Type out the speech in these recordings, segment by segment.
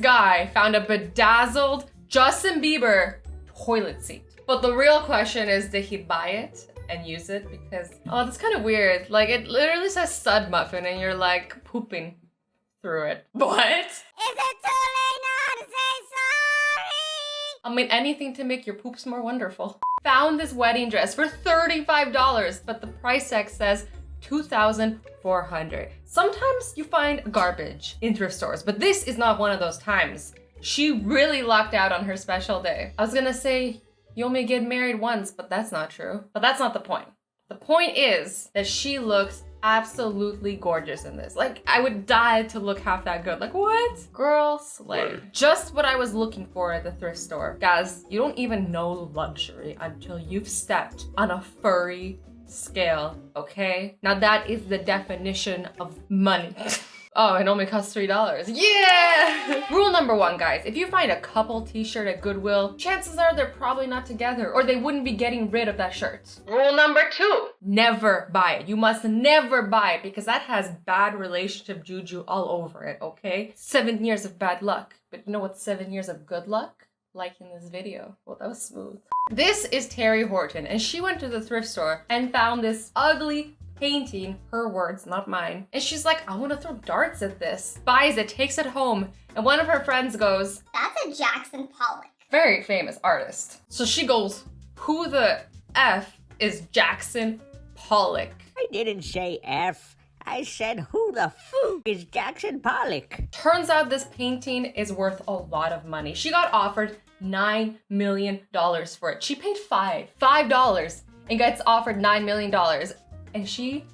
guy found a bedazzled Justin Bieber toilet seat. But the real question is, did he buy it and use it? Because, oh, that's kind of weird. Like, it literally says stud muffin and you're like pooping through it. What? Is it too late now to say sorry? I mean, anything to make your poops more wonderful. Found this wedding dress for $35, but the price tag says $2,400. Sometimes you find garbage in thrift stores, but this is not one of those times. She really lucked out on her special day. I was gonna say, you only get married once, but that's not true. But that's not the point. The point is that she looks absolutely gorgeous in this. Like, I would die to look half that good. Like, what? Girl, slay. Just what I was looking for at the thrift store. Guys, you don't even know luxury until you've stepped on a furry scale, okay? Now that is the definition of money. Oh, it only costs $3. Yeah! Rule number 1, guys. If you find a couple t-shirt at Goodwill, chances are they're probably not together or they wouldn't be getting rid of that shirt. Rule number 2, never buy it. You must never buy it because that has bad relationship juju all over it, okay? 7 years of bad luck. But you know what's 7 years of good luck? Like in this video. Well, that was smooth. This is Terry Horton, and she went to the thrift store and found this ugly painting, her words, not mine. And she's like, I want to throw darts at this. Buys it, takes it home, and one of her friends goes, that's a Jackson Pollock. Very famous artist. So she goes, who the F is Jackson Pollock? I didn't say F. I said, who the f is Jackson Pollock? Turns out this painting is worth a lot of money. She got offered $9 million for it. She paid $5 and gets offered $9 million. And she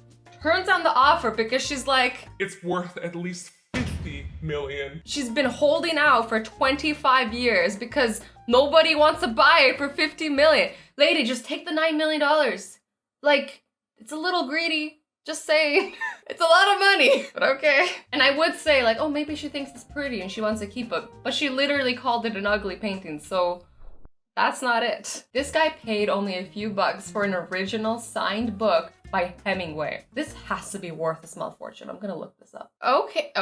turns down the offer because she's like, it's worth at least 50 million. She's been holding out for 25 years because nobody wants to buy it for 50 million. Lady, just take the $9 million. Like, it's a little greedy. Just saying. It's a lot of money, but okay. And I would say like, oh, maybe she thinks it's pretty and she wants to keep it. But she literally called it an ugly painting, so that's not it. This guy paid only a few bucks for an original signed book by Hemingway. This has to be worth a small fortune. I'm gonna look this up. Okay,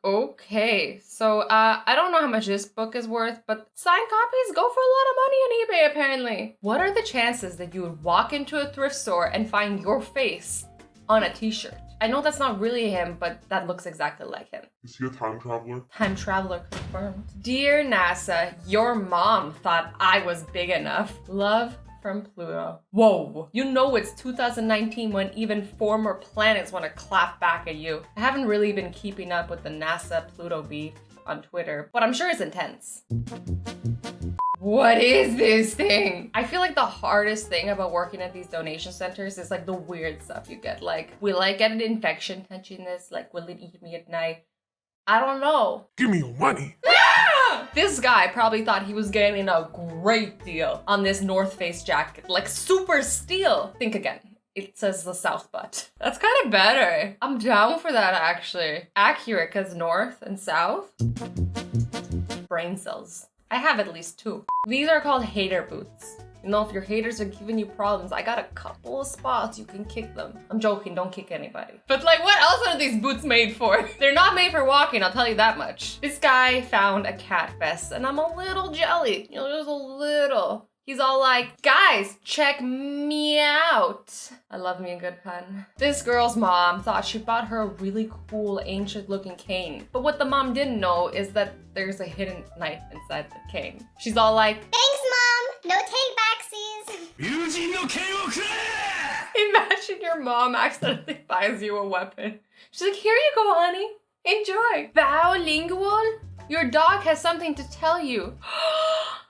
okay. So I don't know how much this book is worth, but signed copies go for a lot of money on eBay apparently. What are the chances that you would walk into a thrift store and find your face on a t-shirt? I know that's not really him, but that looks exactly like him. Is he a time traveler? Time traveler confirmed. Dear NASA, your mom thought I was big enough. Love from Pluto. Whoa, you know it's 2019 when even former planets want to clap back at you. I haven't really been keeping up with the NASA-Pluto beef on Twitter, but I'm sure it's intense. What is this thing? I feel like the hardest thing about working at these donation centers is like the weird stuff you get. Like, will I get an infection touching this? Like, will it eat me at night? I don't know. Give me your money. This guy probably thought he was getting a great deal on this North Face jacket, like super steel. Think again. It says the South butt. That's kind of better. I'm down for that actually. Accurate, cause North and South. Brain cells. I have at least 2. These are called hater boots. You know, if your haters are giving you problems, I got a couple of spots you can kick them. I'm joking, don't kick anybody. But like, what else are these boots made for? They're not made for walking, I'll tell you that much. This guy found a cat vest and I'm a little jelly, you know, just a little. He's all like, guys, check me out. I love me a good pun. This girl's mom thought she bought her a really cool ancient looking cane. But what the mom didn't know is that there's a hidden knife inside the cane. She's all like, thanks, Mom. No take backsies. Imagine your mom accidentally buys you a weapon. She's like, here you go, honey. Enjoy. Bilingual? Your dog has something to tell you.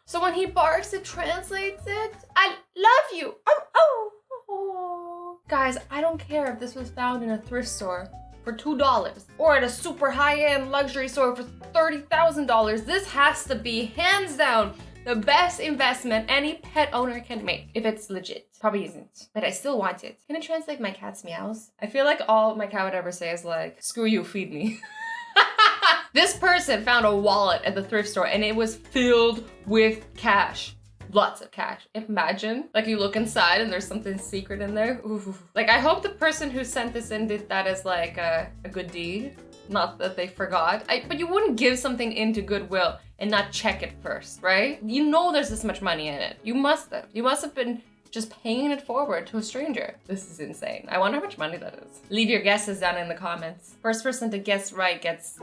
So when he barks, it translates it. I love you. Oh. Guys, I don't care if this was found in a thrift store for $2 or at a super high-end luxury store for $30,000. This has to be hands down the best investment any pet owner can make if it's legit. Probably isn't, but I still want it. Can it translate my cat's meows? I feel like all my cat would ever say is like, screw you, feed me. This person found a wallet at the thrift store and it was filled with cash. Lots of cash. Imagine, like you look inside and there's something secret in there. Ooh. Like I hope the person who sent this in did that as like a good deed. Not that they forgot. But you wouldn't give something into Goodwill and not check it first, right? You know there's this much money in it. You must have. You must have been just paying it forward to a stranger. This is insane. I wonder how much money that is. Leave your guesses down in the comments. First person to guess right gets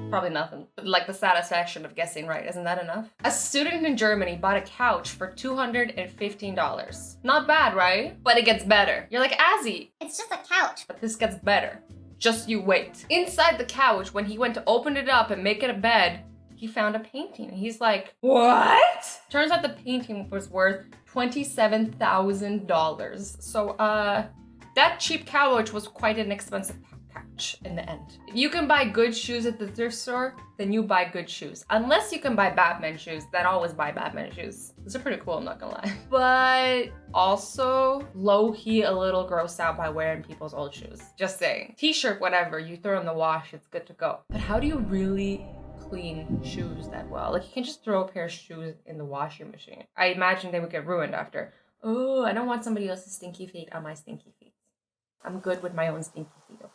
probably nothing. But like the satisfaction of guessing right, isn't that enough? A student in Germany bought a couch for $215. Not bad, right? But it gets better. You're like, Azzy. It's just a couch. But this gets better. Just you wait. Inside the couch, when he went to open it up and make it a bed, he found a painting. He's like, what? Turns out the painting was worth $27,000. So, that cheap couch was quite an expensive couch in the end. If you can buy good shoes at the thrift store, then you buy good shoes. Unless you can buy Batman shoes, then always buy Batman shoes. Those are pretty cool, I'm not gonna lie. But also, low-key a little grossed out by wearing people's old shoes. Just saying. T-shirt, whatever, you throw in the wash, it's good to go. But how do you really clean shoes that well? Like, you can just throw a pair of shoes in the washing machine. I imagine they would get ruined after. Oh, I don't want somebody else's stinky feet on my stinky feet. I'm good with my own stinky feet, okay?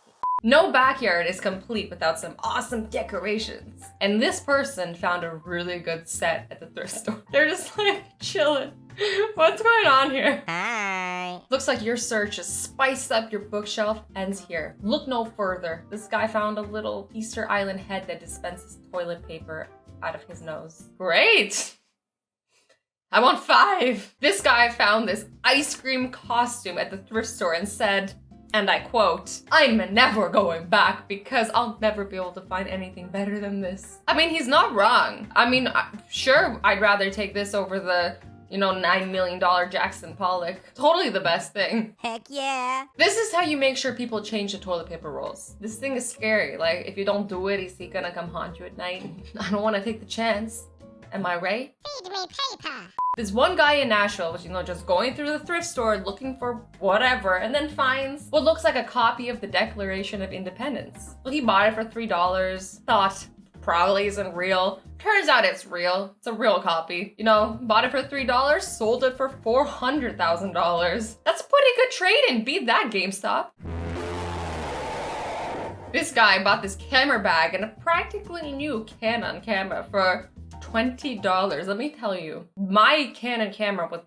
No backyard is complete without some awesome decorations. And this person found a really good set at the thrift store. They're just like chilling. What's going on here? Hi. Looks like your search has spiced up your bookshelf ends here. Look no further. This guy found a little Easter Island head that dispenses toilet paper out of his nose. Great! I want 5. This guy found this ice cream costume at the thrift store and said, and I quote, "I'm never going back because I'll never be able to find anything better than this." I mean, he's not wrong. I mean, sure, I'd rather take this over the, you know, $9 million Jackson Pollock. Totally the best thing. Heck yeah. This is how you make sure people change the toilet paper rolls. This thing is scary. Like, if you don't do it, is he gonna come haunt you at night? I don't want to take the chance. Am I right? Feed me paper. There's one guy in Nashville, which, you know, just going through the thrift store looking for whatever, and then finds what looks like a copy of the Declaration of Independence. Well, he bought it for $3, thought probably isn't real. Turns out it's real. It's a real copy. You know, bought it for $3, sold it for $400,000. That's a pretty good trade-in. Beat that, GameStop. This guy bought this camera bag and a practically new Canon camera for $20. Let me tell you, my Canon camera was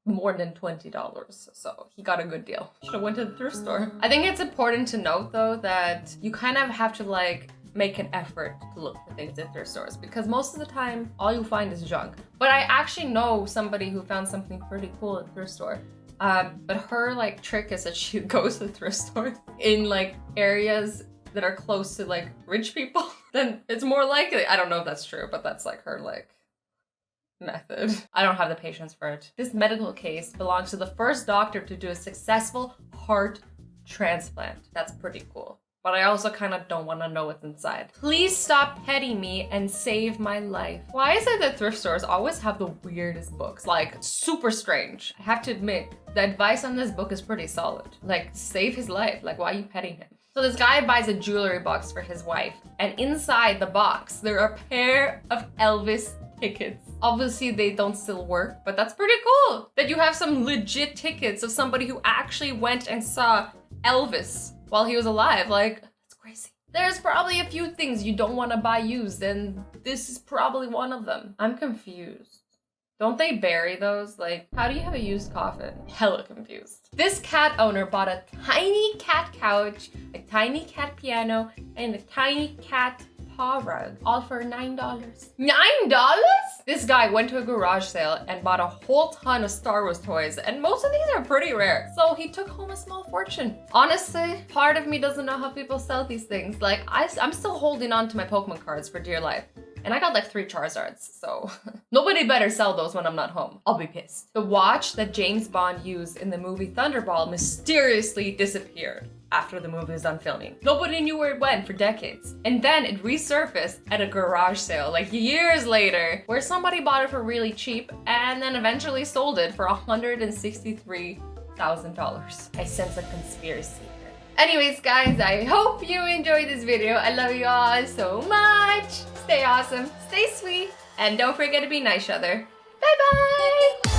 more than $20, so he got a good deal. Should have went to the thrift store. I think it's important to note though that you kind of have to like make an effort to look for things at thrift stores because most of the time all you find is junk. But I actually know somebody who found something pretty cool at the thrift store. But her like trick is that she goes to the thrift store in like areas that are close to like rich people, then it's more likely. I don't know if that's true, but that's like her like method. I don't have the patience for it. This medical case belongs to the first doctor to do a successful heart transplant. That's pretty cool. But I also kind of don't want to know what's inside. Please stop petting me and save my life. Why is it that thrift stores always have the weirdest books? Like, super strange. I have to admit, the advice on this book is pretty solid. Like, save his life. Like, why are you petting him? So this guy buys a jewelry box for his wife, and inside the box, there are a pair of Elvis tickets. Obviously, they don't still work, but that's pretty cool that you have some legit tickets of somebody who actually went and saw Elvis while he was alive. Like, that's crazy. There's probably a few things you don't want to buy used, and this is probably one of them. I'm confused. Don't they bury those? Like, how do you have a used coffin? Hella confused. This cat owner bought a tiny cat couch, a tiny cat piano, and a tiny cat paw rug, all for $9. $9? This guy went to a garage sale and bought a whole ton of Star Wars toys, and most of these are pretty rare. So he took home a small fortune. Honestly, part of me doesn't know how people sell these things. Like, I'm still holding on to my Pokemon cards for dear life. And I got like 3 Charizards, so nobody better sell those when I'm not home. I'll be pissed. The watch that James Bond used in the movie Thunderball mysteriously disappeared after the movie was done filming. Nobody knew where it went for decades. And then it resurfaced at a garage sale like years later, where somebody bought it for really cheap and then eventually sold it for $163,000. I sense a conspiracy. Anyways, guys, I hope you enjoyed this video. I love you all so much. Stay awesome, stay sweet, and don't forget to be nice, other. Bye-bye!